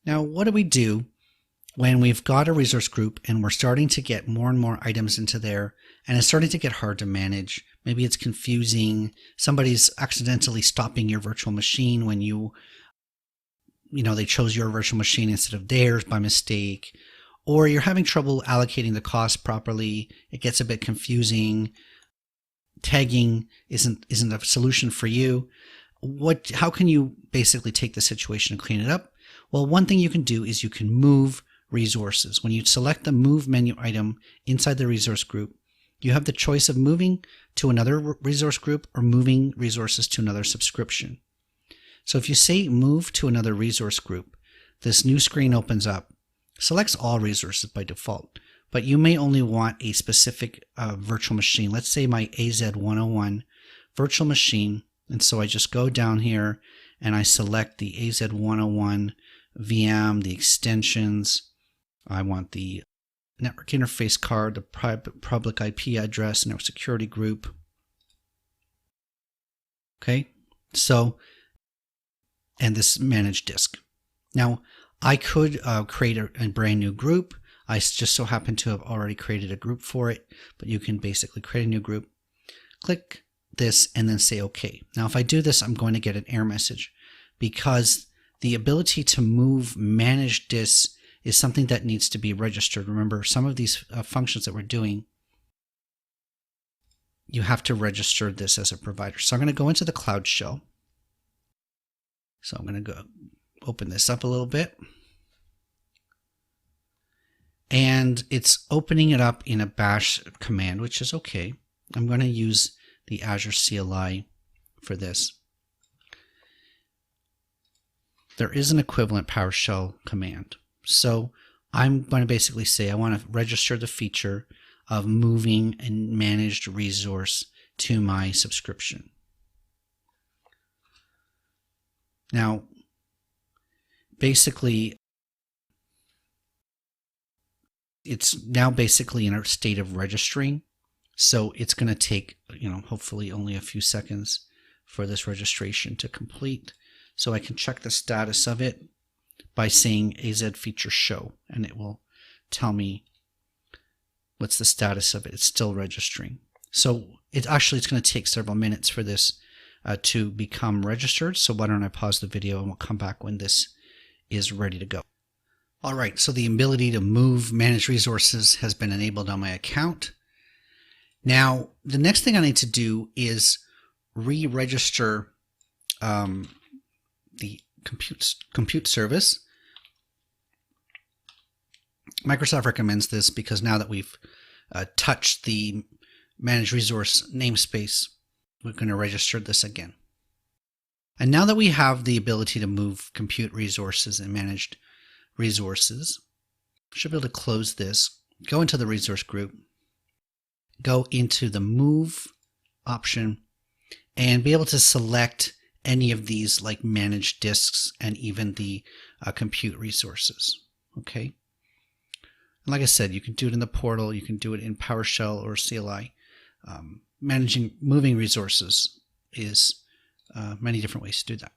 Now, what do we do when we've got a resource group and we're starting to get more and more items into there and it's starting to get hard to manage? Maybe it's confusing. Somebody's accidentally stopping your virtual machine when they chose your virtual machine instead of theirs by mistake, or you're having trouble allocating the cost properly. It gets a bit confusing. Tagging isn't a solution for you. How can you basically take the situation and clean it up? Well, one thing you can do is you can move resources. When you select the move menu item inside the resource group, you have the choice of moving to another resource group or moving resources to another subscription. So if you say move to another resource group, this new screen opens up, selects all resources by default, but you may only want a specific virtual machine. Let's say my AZ-101 virtual machine. And so I just go down here and I select the AZ-101 VM, the extensions. I want the network interface card, the public IP address, network security group. Okay, so, and this managed disk. Now, I could create a brand new group. I just so happen to have already created a group for it, but you can basically create a new group. Click this and then say OK. Now, if I do this, I'm going to get an error message because the ability to move managed disks is something that needs to be registered. Remember, some of these functions that we're doing, you have to register this as a provider. So I'm going to go into the Cloud Shell. So I'm going to go open this up a little bit. And it's opening it up in a bash command, which is okay. I'm going to use the Azure CLI for this. There is an equivalent PowerShell command. So I'm going to basically say I want to register the feature of moving a managed resource to my subscription. Now, basically, it's now basically in a state of registering. So it's going to take, hopefully only a few seconds for this registration to complete. So I can check the status of it by saying AZ feature show, and it will tell me what's the status of it. It's still registering. So it's going to take several minutes for this to become registered. So why don't I pause the video and we'll come back when this is ready to go. All right, so the ability to move managed resources has been enabled on my account. Now, the next thing I need to do is re-register the compute service. Microsoft recommends this because now that we've touched the managed resource namespace, we're going to register this again. And now that we have the ability to move compute resources and managed resources, should be able to close this, go into the resource group, go into the move option, and be able to select any of these like managed disks and even the compute resources. Okay. And like I said, you can do it in the portal, you can do it in PowerShell or CLI. Moving resources is many different ways to do that.